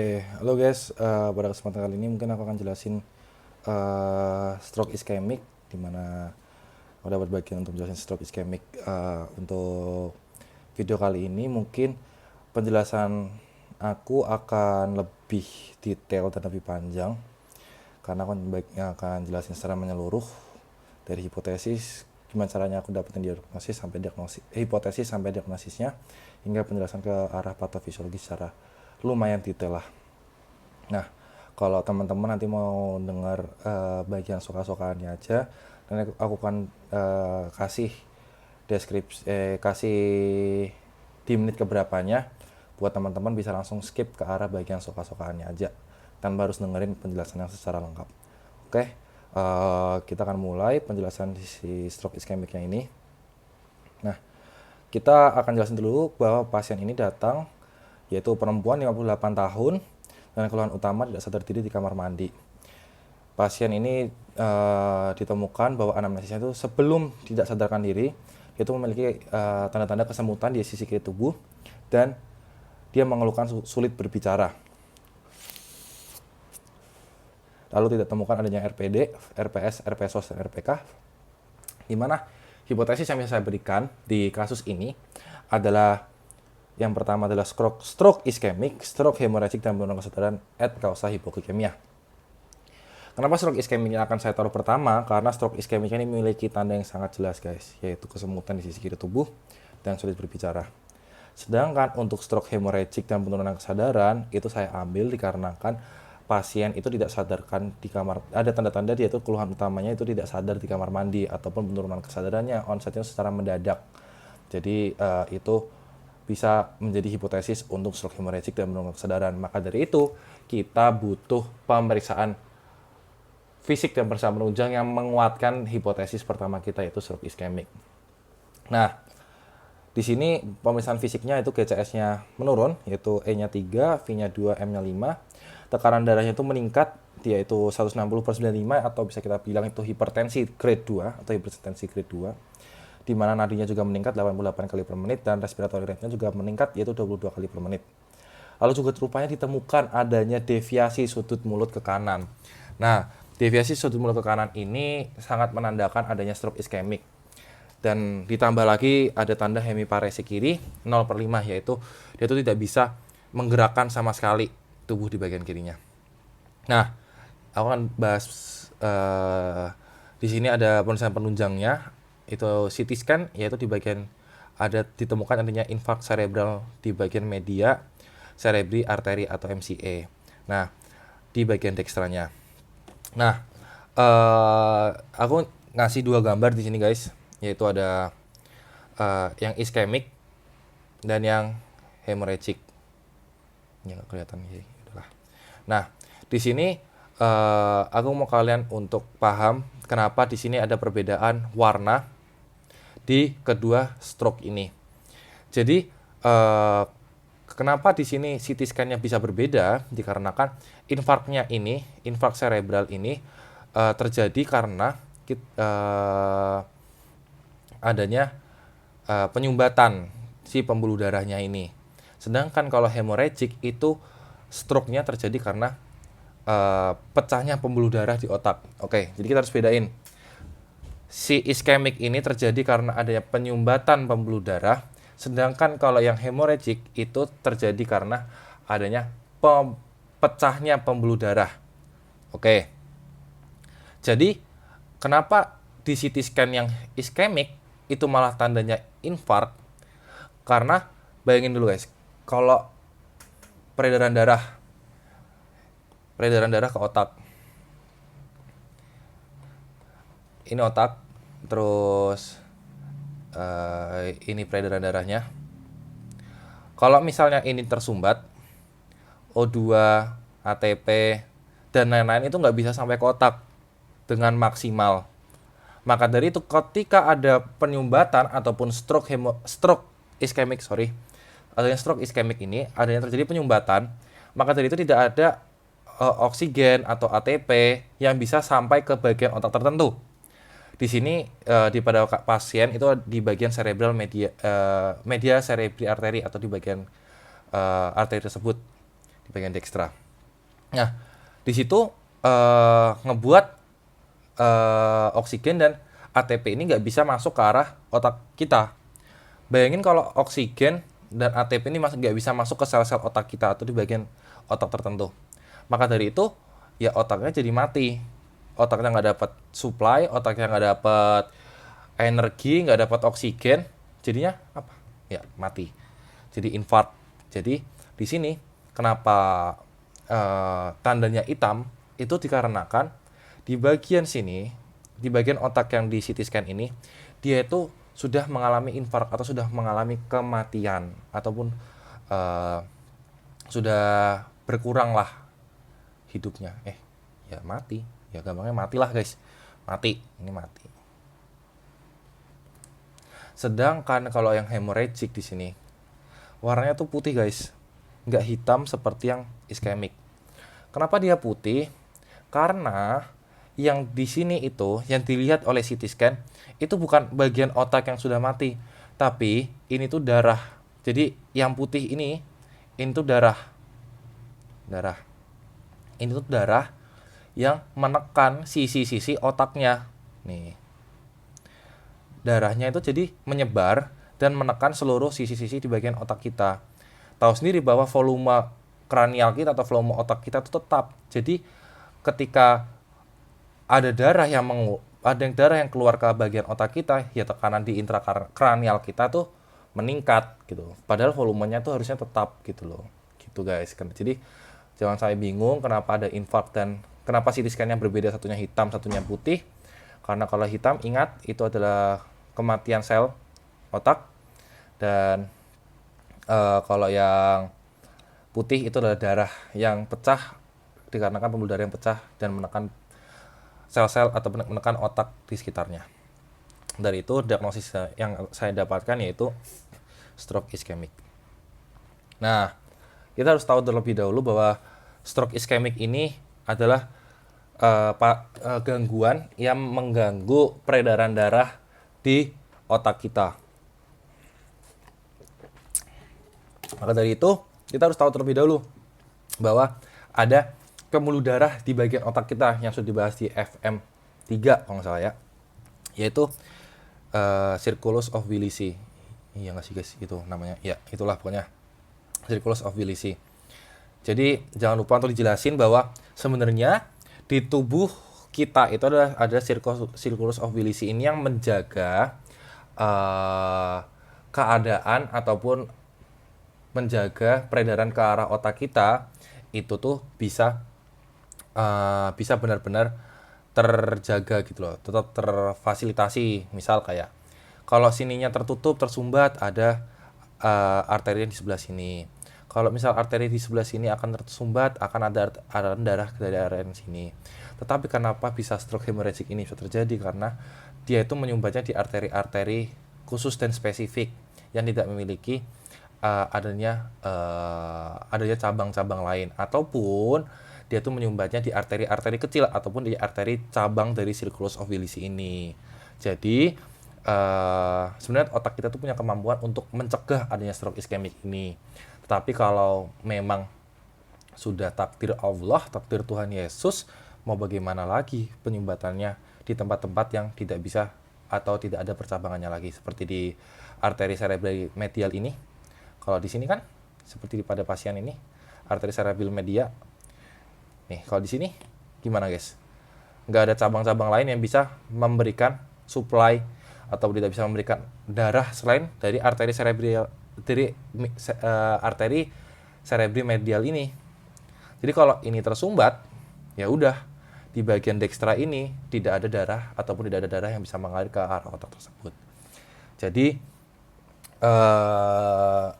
Halo guys, pada kesempatan kali ini mungkin aku akan jelasin stroke ischemic, dimana aku dapat bagian untuk jelasin stroke ischemic. Untuk video kali ini mungkin penjelasan aku akan lebih detail dan lebih panjang, karena aku akan jelasin secara menyeluruh dari hipotesis, gimana caranya aku dapetin diagnosis sampai hipotesis sampai diagnosisnya, hingga penjelasan ke arah patofisiologi secara lumayan detail lah. Nah, kalau teman-teman nanti mau dengar bagian suka-sukaannya aja, dan aku akan kasih kasih di menit keberapanya, buat teman-teman bisa langsung skip ke arah bagian suka-sukaannya aja, tanpa harus dengerin penjelasan yang secara lengkap. Oke, kita akan mulai penjelasan si stroke ischemicnya ini. Nah, kita akan jelasin dulu bahwa pasien ini datang, yaitu perempuan 58 tahun, dan keluhan utama tidak sadar diri di kamar mandi. Pasien ini ditemukan bahwa anamnesisnya itu sebelum tidak sadarkan diri, itu memiliki tanda-tanda kesemutan di sisi kiri tubuh, dan dia mengeluhkan sulit berbicara. Lalu tidak temukan adanya RPD, RPS, RPSOS, dan RPK, di mana hipotesis yang bisa saya berikan di kasus ini adalah yang pertama adalah stroke ischemic, stroke hemorrhagic dan penurunan kesadaran et causa hipoglikemia. Kenapa stroke ischemic ini akan saya taruh pertama? Karena stroke ischemic ini memiliki tanda yang sangat jelas guys, yaitu kesemutan di sisi kiri tubuh dan sulit berbicara. Sedangkan untuk stroke hemorrhagic dan penurunan kesadaran itu saya ambil dikarenakan pasien itu tidak sadarkan di kamar, ada tanda-tanda dia itu keluhan utamanya itu tidak sadar di kamar mandi, ataupun penurunan kesadarannya onsetnya secara mendadak. Jadi itu bisa menjadi hipotesis untuk stroke hemorrhagic dan penurunan kesadaran. Maka dari itu, kita butuh pemeriksaan fisik dan pemeriksaan penunjang yang menguatkan hipotesis pertama kita, yaitu stroke ischemic. Nah, di sini pemeriksaan fisiknya itu GCS-nya menurun, yaitu E-nya 3, V-nya 2, M-nya 5. Tekanan darahnya itu meningkat, yaitu 160/95, atau bisa kita bilang itu hipertensi grade 2 atau hipertensi grade 2. Di mana nadinya juga meningkat 88 kali per menit, dan respiratory rate-nya juga meningkat, yaitu 22 kali per menit. Lalu juga rupanya ditemukan adanya deviasi sudut mulut ke kanan. Nah, deviasi sudut mulut ke kanan ini sangat menandakan adanya stroke ischemic. Dan ditambah lagi ada tanda hemiparesi kiri 0/5, yaitu dia itu tidak bisa menggerakkan sama sekali tubuh di bagian kirinya. Nah, aku akan bahas di sini ada pemeriksaan penunjangnya, itu CT scan, yaitu di bagian ada ditemukan adanya infark cerebral di bagian media cerebri arteri atau MCA. Nah, di bagian dextranya. Nah, aku ngasih dua gambar di sini guys, yaitu ada yang ischemic dan yang hemorrhagic. Ya nggak kelihatan ya, udahlah. Nah, di sini aku mau kalian untuk paham kenapa di sini ada perbedaan warna di kedua stroke ini. Jadi kenapa di sini CT scan-nya bisa berbeda? Dikarenakan infark cerebral ini terjadi karena adanya penyumbatan si pembuluh darahnya ini. Sedangkan kalau hemorrhagic itu stroke-nya terjadi karena pecahnya pembuluh darah di otak. Oke, jadi kita harus bedain. Si ischemic ini terjadi karena adanya penyumbatan pembuluh darah, sedangkan kalau yang hemorrhagic itu terjadi karena adanya pecahnya pembuluh darah. Oke. Jadi, kenapa di CT scan yang ischemic itu malah tandanya infark? Karena bayangin dulu guys, kalau peredaran darah ke otak, ini otak, terus ini peredaran darahnya. Kalau misalnya ini tersumbat, O2, ATP, dan lain-lain itu nggak bisa sampai ke otak dengan maksimal. Maka dari itu ketika ada penyumbatan ataupun stroke ischemic ini, adanya terjadi penyumbatan, maka dari itu tidak ada oksigen atau ATP yang bisa sampai ke bagian otak tertentu. Di sini pada pasien itu di bagian cerebral media cerebri arteri, atau di bagian arteri tersebut, di bagian dekstra. Nah, di situ ngebuat oksigen dan ATP ini nggak bisa masuk ke arah otak kita. Bayangin kalau oksigen dan ATP ini nggak bisa masuk ke sel-sel otak kita atau di bagian otak tertentu. Maka dari itu, ya otaknya jadi mati. Otaknya nggak dapat supply, otaknya nggak dapat energi, nggak dapat oksigen, jadinya apa? Ya mati. Jadi infark. Jadi di sini kenapa tandanya hitam itu dikarenakan di bagian sini, di bagian otak yang di CT scan ini, dia itu sudah mengalami infark atau sudah mengalami kematian ataupun sudah berkurang lah hidupnya. Ya mati. Ya gampangnya matilah guys. Mati. Ini mati. Sedangkan kalau yang hemorrhagic di sini warnanya tuh putih guys. Nggak hitam seperti yang iskemik. Kenapa dia putih? Karena yang di sini itu yang dilihat oleh CT scan itu bukan bagian otak yang sudah mati, tapi ini tuh darah. Jadi yang putih ini tuh darah. Ini tuh darah yang menekan sisi-sisi otaknya. Nih. Darahnya itu jadi menyebar dan menekan seluruh sisi-sisi di bagian otak kita. Tahu sendiri bahwa volume kranial kita atau volume otak kita itu tetap. Jadi ketika ada darah yang keluar ke bagian otak kita, ya tekanan di intrakranial kita tuh meningkat gitu. Padahal volumenya tuh harusnya tetap gitu loh. Gitu guys. Jadi jangan sampai bingung kenapa ada infark dan kenapa CT scan-nya berbeda, satunya hitam, satunya putih. Karena kalau hitam, ingat, itu adalah kematian sel otak. Dan kalau yang putih itu adalah darah yang pecah, dikarenakan pembuluh darah yang pecah dan menekan sel-sel atau menekan otak di sekitarnya. Dari itu, diagnosis yang saya dapatkan yaitu stroke iskemik. Nah, kita harus tahu terlebih dahulu bahwa stroke iskemik ini adalah gangguan yang mengganggu peredaran darah di otak kita. Maka dari itu, kita harus tahu terlebih dahulu bahwa ada pembuluh darah di bagian otak kita yang sudah dibahas di FM3 kalau nggak salah ya, yaitu circulus of Willis. Iya nggak sih guys, itu namanya. Ya, itulah pokoknya circulus of Willis. Jadi jangan lupa untuk dijelasin bahwa sebenarnya di tubuh kita itu ada circulus of Willis ini yang menjaga keadaan ataupun menjaga peredaran ke arah otak kita itu tuh bisa benar-benar terjaga gitu loh, tetap terfasilitasi. Misal kayak kalau sininya tertutup, tersumbat, ada arteri di sebelah sini. Kalau misal arteri di sebelah sini akan tersumbat, akan ada aliran darah dari area sini. Tetapi kenapa bisa stroke hemorrhagic ini bisa terjadi? Karena dia itu menyumbatnya di arteri-arteri khusus dan spesifik yang tidak memiliki adanya cabang-cabang lain, ataupun dia tuh menyumbatnya di arteri-arteri kecil ataupun di arteri cabang dari circulus of Willis ini. Jadi sebenarnya otak kita tuh punya kemampuan untuk mencegah adanya stroke iskemik ini. Tetapi kalau memang sudah takdir Allah, takdir Tuhan Yesus, mau bagaimana lagi penyumbatannya di tempat-tempat yang tidak bisa atau tidak ada percabangannya lagi, seperti di arteri cerebral medial ini. Kalau di sini kan seperti pada pasien ini arteri cerebral media. Nih, kalau di sini gimana guys? Nggak ada cabang-cabang lain yang bisa memberikan supply atau tidak bisa memberikan darah selain dari arteri cerebral medial ini. Jadi kalau ini tersumbat, ya udah di bagian dekstra ini tidak ada darah ataupun tidak ada darah yang bisa mengalir ke arah otak tersebut. Jadi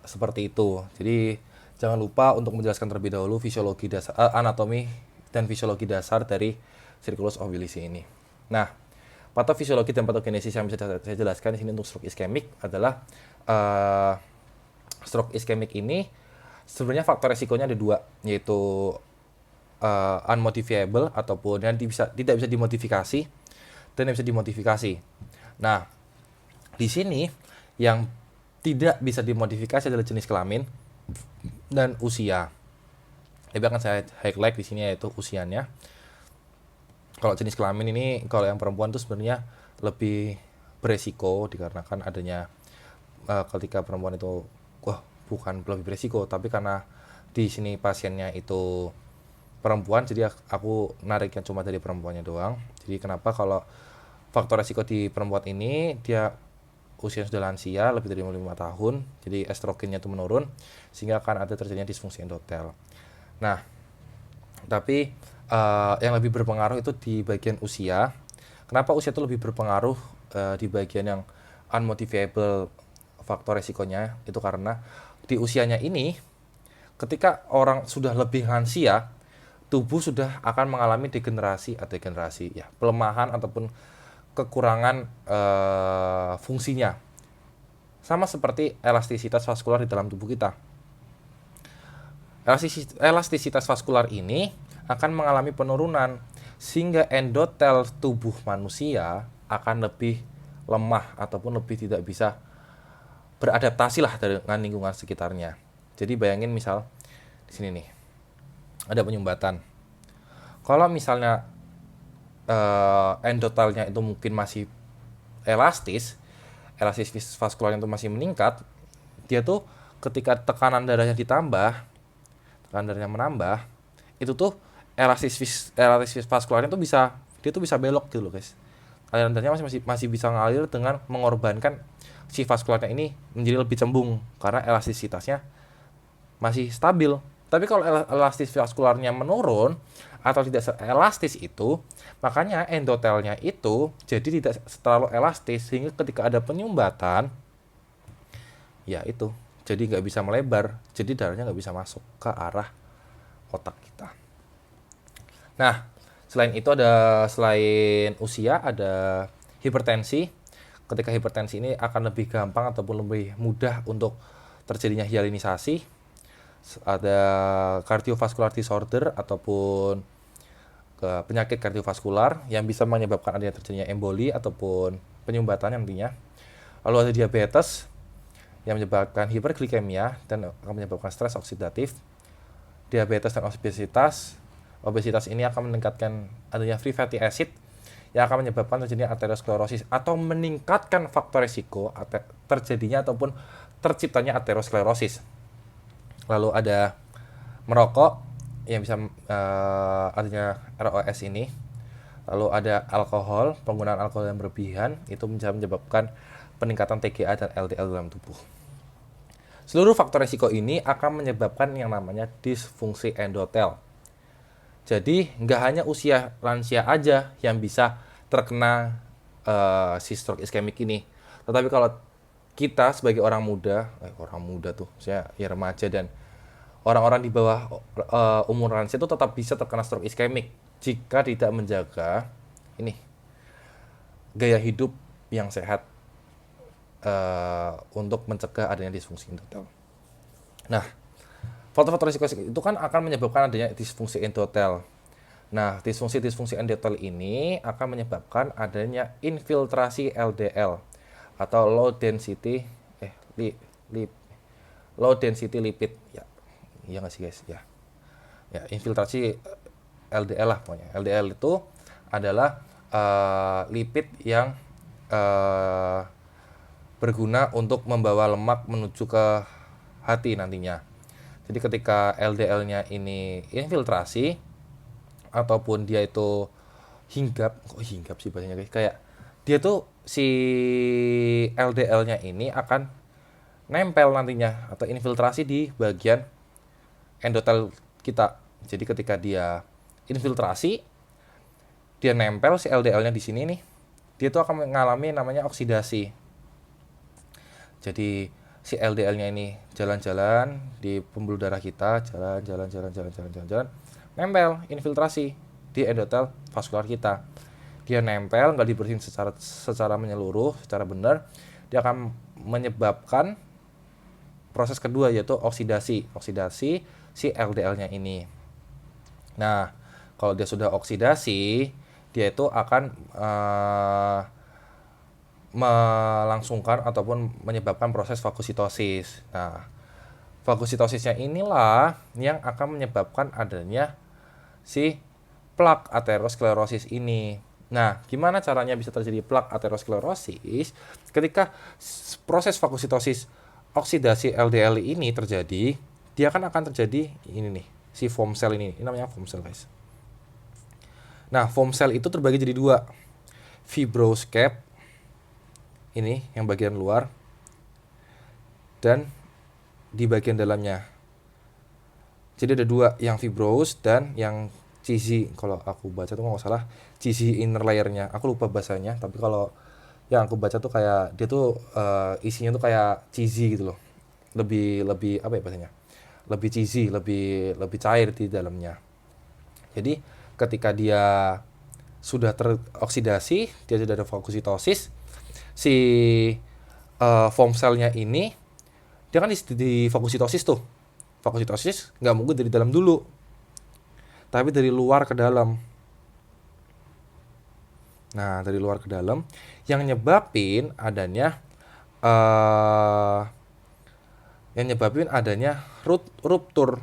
seperti itu. Jadi jangan lupa untuk menjelaskan terlebih dahulu fisiologi dasar, anatomi dan fisiologi dasar dari circulus of Willis ini. Nah, patofisiologi dan patogenesis yang bisa saya jelaskan di sini untuk stroke iskemik adalah stroke iskemik ini sebenarnya faktor resikonya ada dua, yaitu unmodifiable ataupun yang tidak bisa dimodifikasi dan yang bisa dimodifikasi. Nah, di sini yang tidak bisa dimodifikasi adalah jenis kelamin dan usia. Tapi akan saya highlight di sini yaitu usianya. Kalau jenis kelamin ini, kalau yang perempuan itu sebenarnya lebih beresiko dikarenakan adanya ketika perempuan itu bukan lebih beresiko, tapi karena di sini pasiennya itu perempuan, jadi aku nariknya cuma dari perempuannya doang. Jadi kenapa kalau faktor resiko di perempuan ini dia usia sudah lansia lebih dari 5 tahun, jadi estrogennya itu menurun sehingga akan ada terjadinya disfungsi endotel. Nah, tapi yang lebih berpengaruh itu di bagian usia. Kenapa usia itu lebih berpengaruh di bagian yang unmodifiable faktor resikonya? Itu karena di usianya ini, ketika orang sudah lebih lansia, tubuh sudah akan mengalami degenerasi ya, pelemahan ataupun kekurangan fungsinya. Sama seperti elastisitas vaskular di dalam tubuh kita. Elastisitas vaskular ini akan mengalami penurunan sehingga endotel tubuh manusia akan lebih lemah ataupun lebih tidak bisa beradaptasi lah dengan lingkungan sekitarnya. Jadi bayangin misal di sini nih ada penyumbatan. Kalau misalnya endotelnya itu mungkin masih elastis vaskularnya itu masih meningkat, dia tuh ketika tekanan darahnya ditambah, tekanan darahnya menambah, itu tuh elastis vaskularnya tuh dia tuh bisa belok gitu loh guys. Aliran darahnya masih bisa ngalir dengan mengorbankan si vaskularnya ini menjadi lebih cembung karena elastisitasnya masih stabil. Tapi kalau elastis vaskularnya menurun atau tidak elastis itu, makanya endotelnya itu jadi tidak terlalu elastis sehingga ketika ada penyumbatan, ya itu jadi nggak bisa melebar, jadi darahnya nggak bisa masuk ke arah otak kita. Nah, selain usia ada hipertensi. Ketika hipertensi ini akan lebih gampang ataupun lebih mudah untuk terjadinya hialinisasi. Ada cardiovascular disorder ataupun penyakit kardiovaskular yang bisa menyebabkan adanya terjadinya emboli ataupun penyumbatan nantinya. Lalu ada diabetes yang menyebabkan hiperglikemia dan akan menyebabkan stres oksidatif. Diabetes dan obesitas ini akan meningkatkan adanya free fatty acid yang akan menyebabkan terjadinya aterosklerosis atau meningkatkan faktor risiko terjadinya ataupun terciptanya aterosklerosis. Lalu ada merokok yang bisa adanya ROS ini. Lalu ada alkohol, penggunaan alkohol yang berlebihan itu bisa menyebabkan peningkatan TGA dan LDL dalam tubuh. Seluruh faktor risiko ini akan menyebabkan yang namanya disfungsi endotel. Jadi nggak hanya usia lansia aja yang bisa terkena si stroke iskemik ini. Tetapi kalau kita sebagai orang muda tuh, saya ya remaja dan orang-orang di bawah umur lansia itu tetap bisa terkena stroke iskemik jika tidak menjaga ini gaya hidup yang sehat untuk mencegah adanya disfungsi endotel. Nah, faktor-faktor risiko itu kan akan menyebabkan adanya disfungsi endotel. Nah, disfungsi endotel ini akan menyebabkan adanya infiltrasi LDL atau low density lipid. Ya, iya nggak sih guys? Ya, infiltrasi LDL lah pokoknya. LDL itu adalah lipid yang berguna untuk membawa lemak menuju ke hati nantinya. Jadi ketika LDL-nya ini infiltrasi ataupun dia itu hinggap sih bahasanya guys, kayak dia tuh si LDL-nya ini akan nempel nantinya atau infiltrasi di bagian endotel kita. Jadi ketika dia infiltrasi, dia nempel si LDL-nya di sini nih, dia tuh akan mengalami namanya oksidasi. Jadi si LDL-nya ini jalan-jalan di pembuluh darah kita, jalan, nempel, infiltrasi di endotel vaskular kita. Dia nempel, nggak dibersihin secara menyeluruh, secara benar, dia akan menyebabkan proses kedua yaitu oksidasi si LDL-nya ini. Nah, kalau dia sudah oksidasi, dia itu akan melangsungkan ataupun menyebabkan proses fagositosis. Nah, fagositosisnya inilah yang akan menyebabkan adanya si plak aterosklerosis ini. Nah, gimana caranya bisa terjadi plak aterosklerosis? Ketika proses fagositosis oksidasi LDL ini terjadi, dia kan akan terjadi ini nih, si foam cell ini namanya foam cell, guys. Nah, foam cell itu terbagi jadi dua. Fibrous cap, ini yang bagian luar, dan di bagian dalamnya. Jadi ada dua, yang fibrous dan yang cheesy. Kalau aku baca tuh nggak salah, cheesy inner layernya. Aku lupa bahasanya, tapi kalau yang aku baca tuh kayak dia tuh isinya tuh kayak cheesy gitu loh. Lebih apa ya bahasanya? Lebih cheesy, lebih cair di dalamnya. Jadi ketika dia sudah teroksidasi, dia sudah ada fagositosis, si foam cell-nya ini dia kan di fagositosis tuh. Fagositosis nggak mungkin dari dalam dulu, tapi dari luar ke dalam. Nah, dari luar ke dalam yang nyebabin adanya ruptur.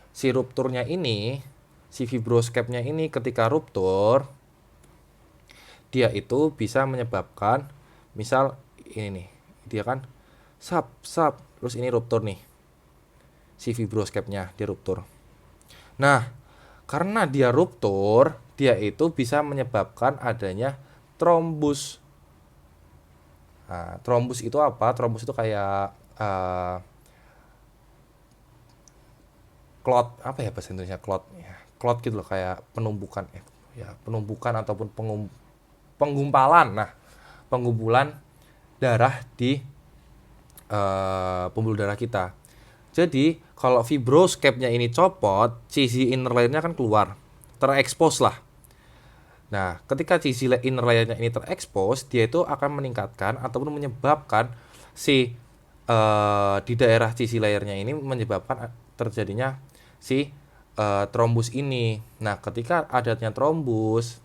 Si rupturnya ini, si fibroscap-nya ini ketika ruptur, dia itu bisa menyebabkan, misal ini nih, dia kan terus ini ruptur nih, si fibroscap-nya dia ruptur. Nah, karena dia ruptur, dia itu bisa menyebabkan adanya trombus. Nah, trombus itu apa? Trombus itu kayak clot, apa ya bahasa Indonesia, clot ya, clot gitu loh, kayak penumpukan penumpukan ataupun penggumpalan. Nah, pengumpulan darah di pembuluh darah kita. Jadi kalau fibroscap-nya ini copot, sisi inner layer-nya kan keluar, terekspos lah. Nah, ketika sisi inner layer-nya ini terekspos, dia itu akan meningkatkan ataupun menyebabkan si di daerah sisi layernya ini menyebabkan terjadinya si trombus ini. Nah, ketika adanya trombus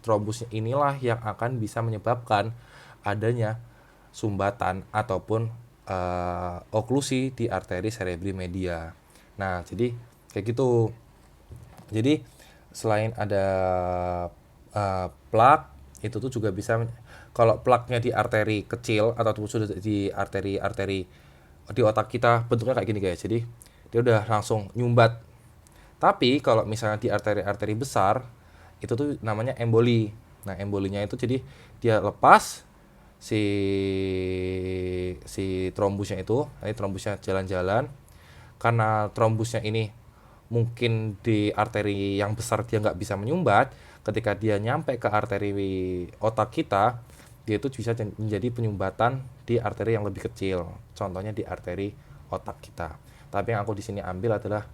inilah yang akan bisa menyebabkan adanya sumbatan ataupun oklusi di arteri cerebri media. Nah, jadi kayak gitu. Jadi selain ada plak, itu tuh juga bisa, kalau plaknya di arteri kecil ataupun sudah di arteri di otak kita, bentuknya kayak gini guys. Jadi dia udah langsung nyumbat. Tapi kalau misalnya di arteri-arteri besar, itu tuh namanya emboli. Nah, embolinya itu jadi dia lepas si trombusnya itu, ini trombusnya jalan-jalan. Karena trombusnya ini mungkin di arteri yang besar dia nggak bisa menyumbat, ketika dia nyampe ke arteri otak kita, dia itu bisa menjadi penyumbatan di arteri yang lebih kecil. Contohnya di arteri otak kita. Tapi yang aku di sini ambil adalah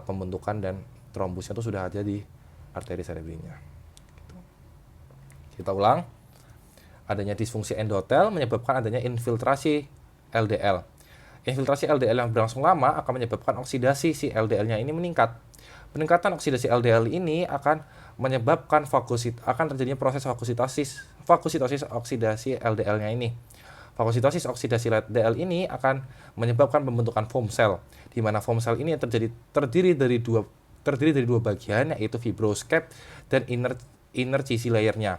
pembentukan dan trombusnya itu sudah ada di arteri cerebrinya. Gitu. Kita ulang. Adanya disfungsi endotel menyebabkan adanya infiltrasi LDL. Infiltrasi LDL yang berlangsung lama akan menyebabkan oksidasi si LDL-nya ini meningkat. Peningkatan oksidasi LDL ini akan menyebabkan akan terjadinya proses fagositosis oksidasi LDL-nya ini. Fagositosis oksidasi LDL ini akan menyebabkan pembentukan foam cell, di mana foam cell ini terdiri dari dua bagian, yaitu fibroscap dan inner cheesy layer-nya.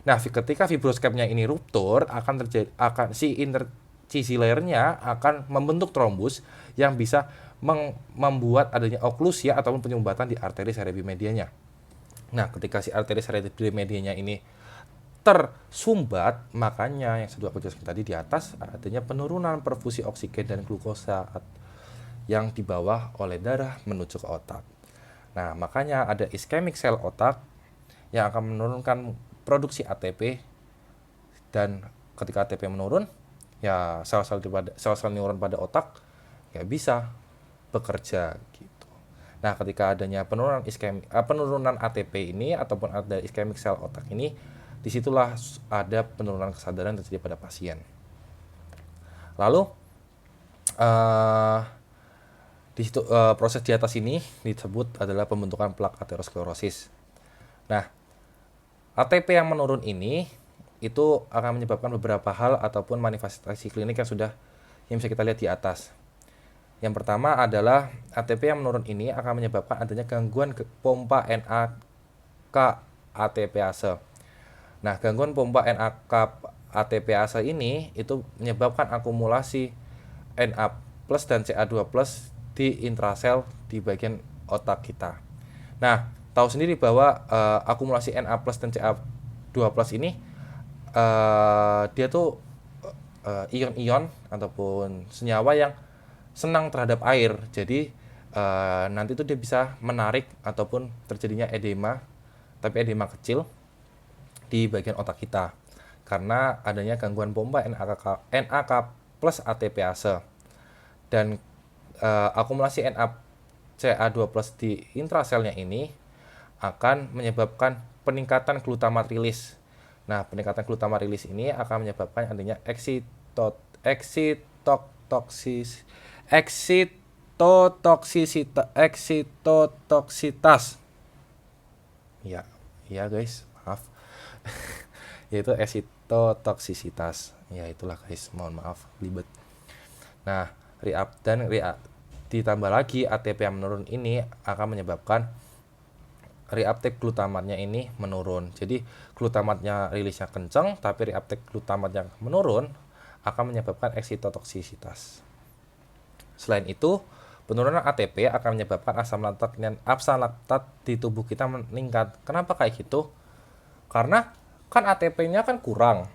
Nah, ketika fibroscap-nya ini ruptur, si inner cheesy layer-nya akan membentuk trombus yang bisa membuat adanya oklusi ataupun penyumbatan di arteri cerebri medianya. Nah, ketika si arteri cerebri medianya ini tersumbat, makanya yang sudah aku jelaskan tadi di atas, adanya penurunan perfusi oksigen dan glukosa yang dibawa oleh darah menuju ke otak. Nah, makanya ada iskemik sel otak yang akan menurunkan produksi ATP, dan ketika ATP menurun, ya sel-sel neuron pada otak ya bisa bekerja gitu. Nah, ketika adanya penurunan ATP ini ataupun ada iskemik sel otak ini, disitulah ada penurunan kesadaran terjadi pada pasien. Lalu di situ proses di atas ini disebut adalah pembentukan plak aterosklerosis. Nah, ATP yang menurun ini itu akan menyebabkan beberapa hal ataupun manifestasi klinik yang bisa kita lihat di atas. Yang pertama adalah ATP yang menurun ini akan menyebabkan adanya gangguan pompa NAK ATPase. Nah, gangguan pompa NAK ATPase ini itu menyebabkan akumulasi Na plus dan Ca2 plus di intrasel di bagian otak kita. Nah, tahu sendiri bahwa akumulasi Na plus dan Ca2 plus ini dia tuh ion-ion ataupun senyawa yang senang terhadap air. Jadi nanti tuh dia bisa menarik ataupun terjadinya edema, tapi edema kecil di bagian otak kita karena adanya gangguan pompa NAK plus ATPase. Dan akumulasi NaCA2 plus di intraselnya ini akan menyebabkan peningkatan glutamat rilis. Nah, peningkatan glutamat rilis ini akan menyebabkan adanya eksitotoksitas. Ya, ya guys, maaf. Yaitu eksitotoksisitas. Ya, itulah guys, mohon maaf, ribet. Nah, ditambah lagi ATP yang menurun ini akan menyebabkan reuptake glutamatnya ini menurun. Jadi glutamatnya rilisnya kenceng, tapi reuptake glutamatnya menurun akan menyebabkan eksitotoksisitas. Selain itu, penurunan ATP akan menyebabkan asam laktat di tubuh kita meningkat. Kenapa kayak gitu? Karena kan ATP-nya kan kurang,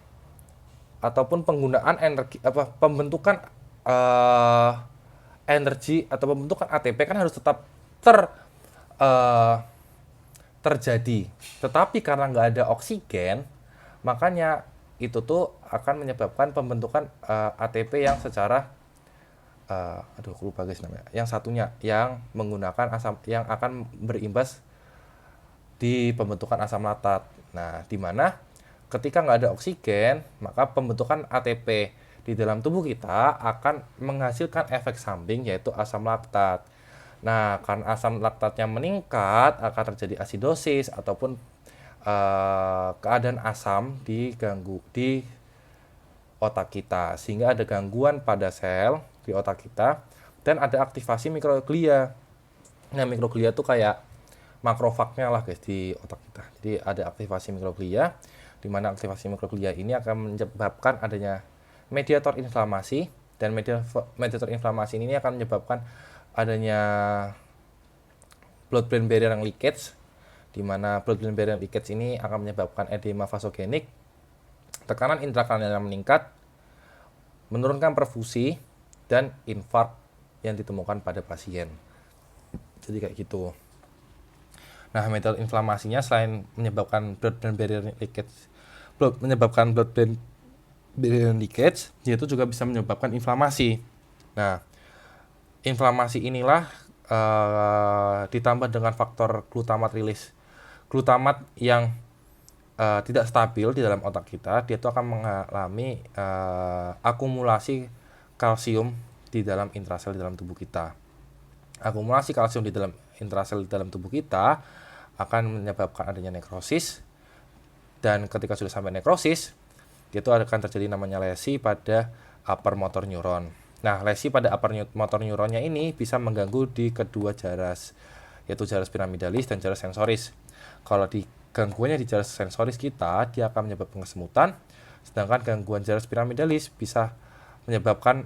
ataupun penggunaan energi pembentukan energi atau pembentukan ATP kan harus tetap terjadi. Tetapi karena nggak ada oksigen, makanya itu tuh akan menyebabkan pembentukan ATP yang secara aduh lupa guys namanya. Yang satunya yang menggunakan asam yang akan berimbas di pembentukan asam laktat. Nah, di mana ketika nggak ada oksigen, maka pembentukan ATP di dalam tubuh kita akan menghasilkan efek samping yaitu asam laktat. Nah, karena asam laktatnya meningkat, akan terjadi asidosis ataupun keadaan asam di otak kita, sehingga ada gangguan pada sel di otak kita dan ada aktivasi mikroglia. Nah, mikroglia tuh kayak makrofagnya lah guys di otak kita. Jadi ada aktivasi mikroglia, di mana aktivasi mikroglia ini akan menyebabkan adanya mediator inflamasi, dan mediator inflamasi ini akan menyebabkan adanya blood-brain barrier leakage, di mana blood-brain barrier leakage ini akan menyebabkan edema vasogenik, tekanan intrakranial yang meningkat, menurunkan perfusi, dan infark yang ditemukan pada pasien. Jadi kayak gitu. Nah, mediator inflamasinya selain menyebabkan blood-brain barrier leakage, dia itu juga bisa menyebabkan inflamasi. Nah, inflamasi inilah ditambah dengan faktor glutamat rilis. Glutamat yang tidak stabil di dalam otak kita, dia itu akan mengalami akumulasi kalsium di dalam intrasel di dalam tubuh kita. Akumulasi kalsium di dalam intrasel di dalam tubuh kita akan menyebabkan adanya nekrosis, dan ketika sudah sampai nekrosis, itu akan terjadi namanya lesi pada upper motor neuron. Nah, lesi pada upper motor neuronnya ini bisa mengganggu di kedua jaras, yaitu jaras piramidalis dan jaras sensoris. Kalau di gangguannya di jaras sensoris kita, dia akan menyebabkan kesemutan, sedangkan gangguan jaras piramidalis bisa menyebabkan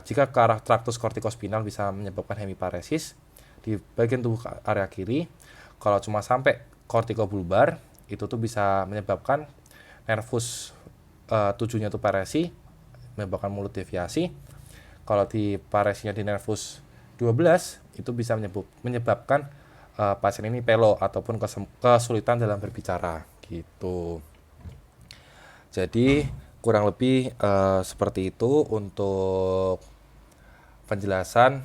jika ke arah traktus kortikospinal bisa menyebabkan hemiparesis di bagian tubuh area kiri. Kalau cuma sampai kortikobulbar, itu tuh bisa menyebabkan nervus 7-nya itu paresi, menyebabkan mulut deviasi. Kalau di paresinya di nervus 12, itu bisa menyebabkan pasien ini pelo ataupun kesulitan dalam berbicara gitu. Jadi kurang lebih seperti itu untuk penjelasan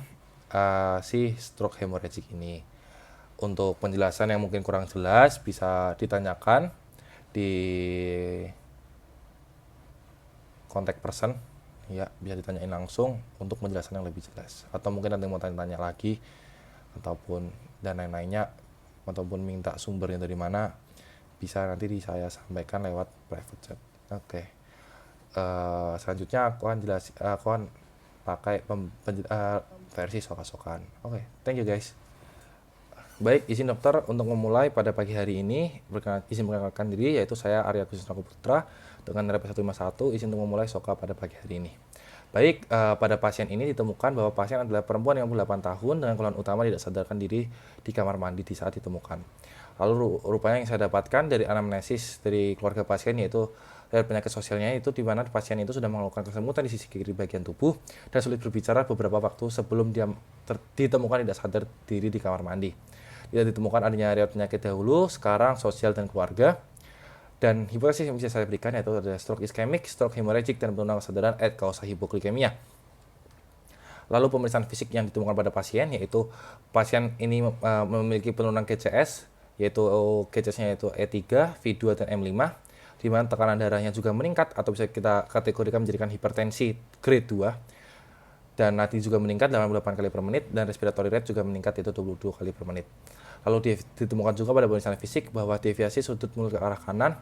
si stroke hemorrhagic ini. Untuk penjelasan yang mungkin kurang jelas bisa ditanyakan di kontak person, ya bisa ditanyain langsung untuk penjelasan yang lebih jelas, atau mungkin nanti mau tanya-tanya lagi ataupun dan lain-lainnya, ataupun minta sumbernya dari mana, bisa nanti saya sampaikan lewat private chat. Oke. Selanjutnya aku akan pakai versi soka-sokan. Oke, thank you guys. Baik, izin dokter untuk memulai pada pagi hari ini. Izin memperkenalkan diri, yaitu saya Arya Kusnandra Putra dengan NRP 151, izin untuk memulai soka pada pagi hari ini. Baik, pada pasien ini ditemukan bahwa pasien adalah perempuan yang 58 tahun dengan keluhan utama tidak sadarkan diri di kamar mandi di saat ditemukan. Lalu rupanya yang saya dapatkan dari anamnesis dari keluarga pasien, yaitu dari penyakit sosialnya, itu di mana pasien itu sudah mengeluhkan kesemutan di sisi kiri bagian tubuh dan sulit berbicara beberapa waktu sebelum dia ditemukan tidak sadar diri di kamar mandi. Tidak ditemukan adanya riwayat penyakit dahulu, sekarang sosial dan keluarga. Dan hipotesis yang bisa saya berikan yaitu ada stroke iskemik, stroke hemorrhagic, dan penurunan kesadaran causa hipoglikemia. Lalu pemeriksaan fisik yang ditemukan pada pasien, yaitu pasien ini memiliki penurunan GCS, yaitu GCS-nya yaitu E3, V2, dan M5, di mana tekanan darahnya juga meningkat atau bisa kita kategorikan menjadikan hipertensi grade 2, dan nadi juga meningkat 88 kali per menit, dan respiratory rate juga meningkat yaitu 22 kali per menit. Lalu ditemukan juga pada pemeriksaan fisik bahwa deviasi sudut mulut ke arah kanan,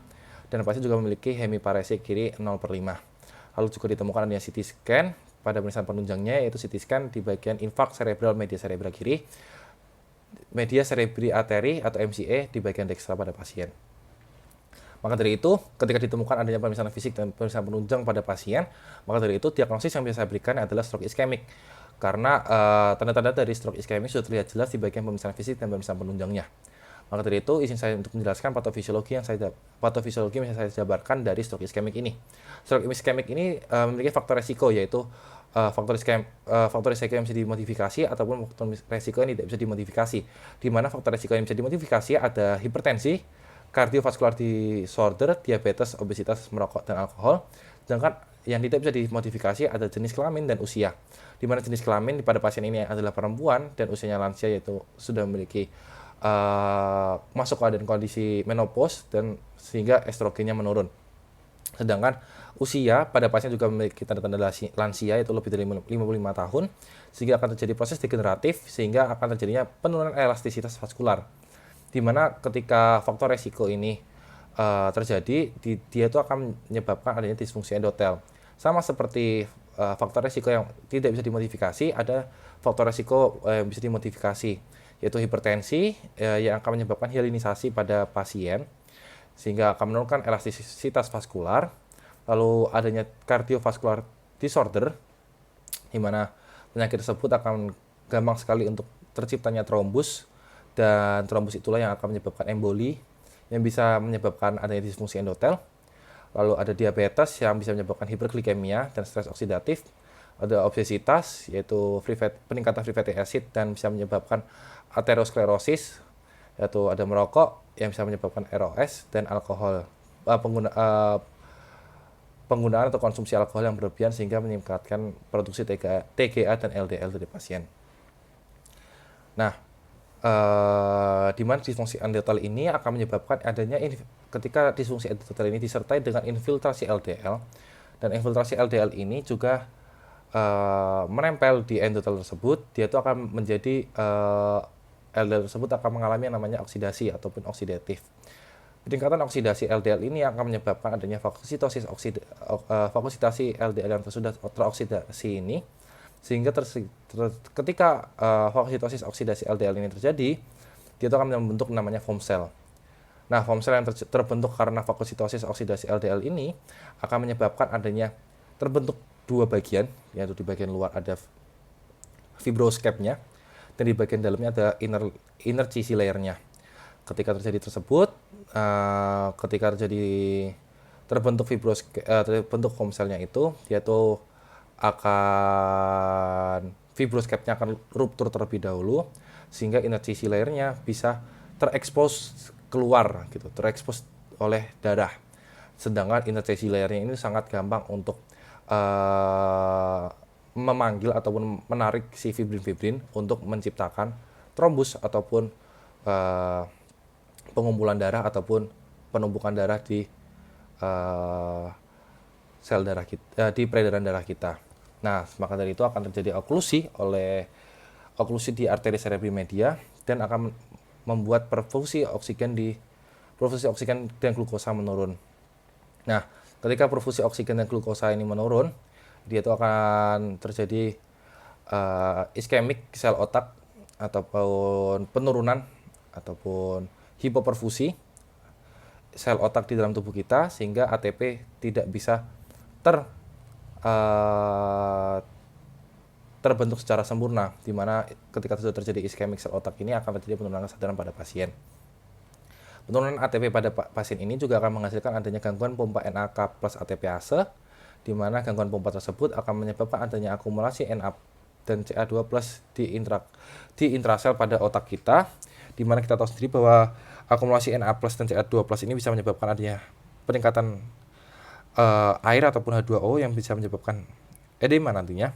dan pasien juga memiliki hemiparesi kiri 0/5. Lalu juga ditemukan adanya CT scan pada pemeriksaan penunjangnya, yaitu CT scan di bagian infak cerebral media cerebral kiri, media cerebri arteri atau MCA di bagian dekstra pada pasien. Maka dari itu, ketika ditemukan adanya pemeriksaan fisik dan pemeriksaan penunjang pada pasien, maka dari itu diagnosis yang bisa saya berikan adalah stroke iskemik. Karena tanda-tanda dari stroke iskemik sudah terlihat jelas di bagian pemeriksaan fisik dan pemeriksaan penunjangnya. Maka dari itu, izin saya untuk menjelaskan patofisiologi yang saya jabarkan dari stroke iskemik ini. Stroke iskemik ini memiliki faktor resiko, yaitu faktor resiko yang bisa dimodifikasi ataupun faktor resiko yang tidak bisa dimodifikasi. Di mana faktor resiko yang bisa dimodifikasi ada hipertensi, cardiovascular disorder, diabetes, obesitas, merokok, dan alkohol. Sedangkan yang tidak bisa dimodifikasi ada jenis kelamin dan usia. Di mana jenis kelamin pada pasien ini adalah perempuan dan usianya lansia, yaitu sudah memiliki masuk keadaan kondisi menopause dan sehingga estrogennya menurun. Sedangkan usia pada pasien juga memiliki tanda-tanda lansia, yaitu lebih dari 55 tahun, sehingga akan terjadi proses degeneratif sehingga akan terjadinya penurunan elastisitas vaskular. Di mana ketika faktor resiko ini terjadi, dia itu akan menyebabkan adanya disfungsi endotel. Sama seperti faktor resiko yang tidak bisa dimodifikasi, ada faktor resiko yang bisa dimodifikasi, yaitu hipertensi yang akan menyebabkan hyalinisasi pada pasien, sehingga akan menurunkan elastisitas vaskular. Lalu adanya cardiovascular disorder, di mana penyakit tersebut akan gampang sekali untuk terciptanya trombus, dan trombus itulah yang akan menyebabkan emboli, yang bisa menyebabkan adanya disfungsi endotel. Lalu ada diabetes yang bisa menyebabkan hiperglikemia dan stres oksidatif. Ada obesitas, yaitu peningkatan free fatty acid dan bisa menyebabkan aterosklerosis, yaitu ada merokok yang bisa menyebabkan ROS, dan alkohol, penggunaan atau konsumsi alkohol yang berlebihan sehingga meningkatkan produksi TGA dan LDL dari pasien. Nah, di mana disfungsi endotel ini akan menyebabkan adanya ketika disfungsi endotel ini disertai dengan infiltrasi LDL, dan infiltrasi LDL ini juga menempel di endotel tersebut, dia itu akan menjadi LDL tersebut akan mengalami yang namanya oksidasi ataupun oksidatif. Peningkatan oksidasi LDL ini akan menyebabkan adanya fagositasi LDL yang sudah teroksidasi ini, sehingga ketika fagositosis oksidasi LDL ini terjadi, dia itu akan membentuk namanya foam cell. Nah, foam cell yang terbentuk karena fagositosis oksidasi LDL ini akan menyebabkan adanya terbentuk dua bagian, yaitu di bagian luar ada fibroscape-nya dan di bagian dalamnya ada inner cheesy layer-nya. Ketika terjadi tersebut, ketika terbentuk foam cell-nya itu, dia itu akan fibroscape-nya akan ruptur terlebih dahulu, sehingga inner cheesy layer-nya bisa terekspos keluar gitu, terekspos oleh darah. Sedangkan inner cheesy layer-nya ini sangat gampang untuk memanggil ataupun menarik si fibrin-fibrin untuk menciptakan trombus ataupun pengumpulan darah ataupun penumpukan darah di sel darah kita, di peredaran darah kita. Nah, maka dari itu akan terjadi oklusi di arteri cerebri media dan akan membuat perfusi oksigen dan glukosa menurun. Nah, ketika perfusi oksigen dan glukosa ini menurun, Dia itu akan terjadi iskemik sel otak ataupun penurunan ataupun hipoperfusi sel otak di dalam tubuh kita sehingga ATP tidak bisa eh, terbentuk secara sempurna, di mana ketika sudah terjadi iskemik sel otak ini akan terjadi penurunan kesadaran pada pasien. Penurunan ATP pada pasien ini juga akan menghasilkan adanya gangguan pompa NAK plus ATPase, di mana gangguan pompa tersebut akan menyebabkan adanya akumulasi Na dan Ca2 plus di intrasel pada otak kita, di mana kita tahu sendiri bahwa akumulasi Na plus dan Ca2 plus ini bisa menyebabkan adanya peningkatan air ataupun H2O yang bisa menyebabkan edema nantinya,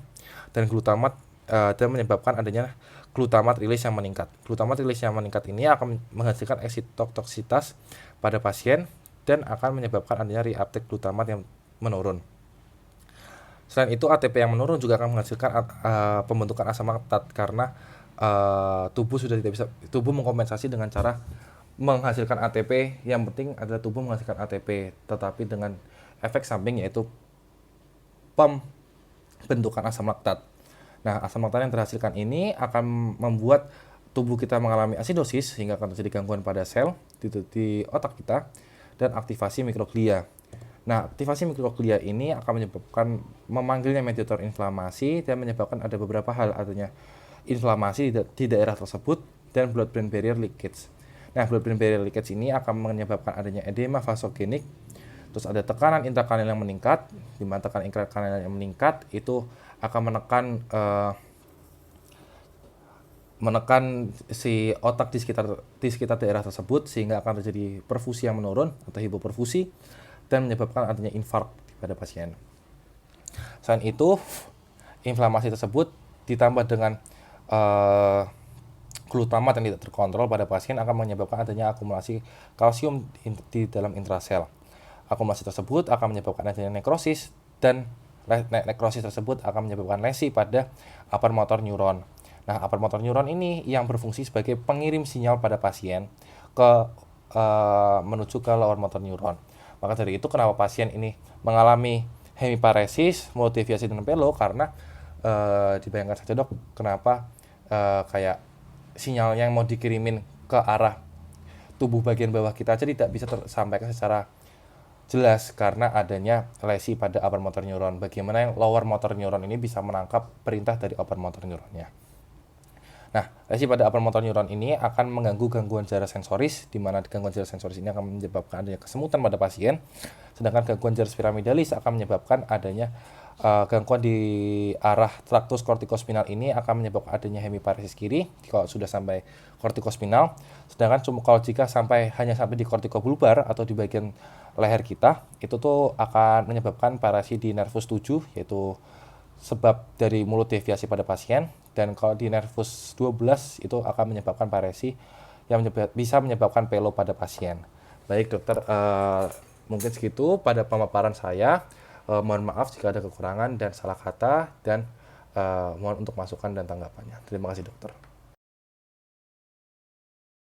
dan glutamat dan menyebabkan adanya glutamat release yang meningkat. Glutamat release yang meningkat ini akan menghasilkan eksitotoksitas pada pasien dan akan menyebabkan adanya reuptake glutamat yang menurun. Selain itu, ATP yang menurun juga akan menghasilkan pembentukan asam laktat karena tubuh mengkompensasi dengan cara menghasilkan ATP. Yang penting adalah tubuh menghasilkan ATP, tetapi dengan efek samping yaitu pembentukan asam laktat. Nah, asam laktat yang terhasilkan ini akan membuat tubuh kita mengalami asidosis sehingga akan terjadi gangguan pada sel di otak kita dan aktivasi mikroglia. Nah, aktivasi mikroglia ini akan menyebabkan memanggilnya mediator inflamasi dan menyebabkan ada beberapa hal, adanya inflamasi di daerah tersebut dan blood-brain barrier leakage. Nah, blood-brain barrier leakage ini akan menyebabkan adanya edema vasogenik, terus ada tekanan intrakranial yang meningkat, di mana tekanan intrakranial yang meningkat itu akan menekan si otak di sekitar daerah tersebut sehingga akan terjadi perfusi yang menurun atau hipoperfusi dan menyebabkan adanya infark pada pasien. Selain itu, inflamasi tersebut ditambah dengan glutamat yang tidak terkontrol pada pasien akan menyebabkan adanya akumulasi kalsium di dalam intrasel. Akumulasi tersebut akan menyebabkan adanya nekrosis, dan nekrosis tersebut akan menyebabkan lesi pada upper motor neuron. Nah, upper motor neuron ini yang berfungsi sebagai pengirim sinyal pada pasien menuju ke lower motor neuron. Maka dari itu kenapa pasien ini mengalami hemiparesis, mulut deviasi dan pelo, karena dibayangkan saja dok, kenapa kayak sinyal yang mau dikirimin ke arah tubuh bagian bawah kita aja tidak bisa tersampaikan secara jelas karena adanya lesi pada upper motor neuron. Bagaimana yang lower motor neuron ini bisa menangkap perintah dari upper motor neuronnya. Nah, lesi pada upper motor neuron ini akan mengganggu gangguan jara sensoris, di mana gangguan jara sensoris ini akan menyebabkan adanya kesemutan pada pasien, sedangkan gangguan jara piramidalis akan menyebabkan adanya gangguan di arah traktus kortikospinal ini akan menyebabkan adanya hemiparesis kiri kalau sudah sampai kortikospinal, sedangkan kalau jika hanya sampai di kortikobulbar atau di bagian leher kita, itu tuh akan menyebabkan paresi di nervus 7, yaitu sebab dari mulut deviasi pada pasien, dan kalau di nervus 12 itu akan menyebabkan paresi yang bisa menyebabkan pelo pada pasien. Baik dokter, mungkin segitu pada pemaparan saya. Mohon maaf jika ada kekurangan dan salah kata, dan mohon untuk masukan dan tanggapannya. Terima kasih dokter.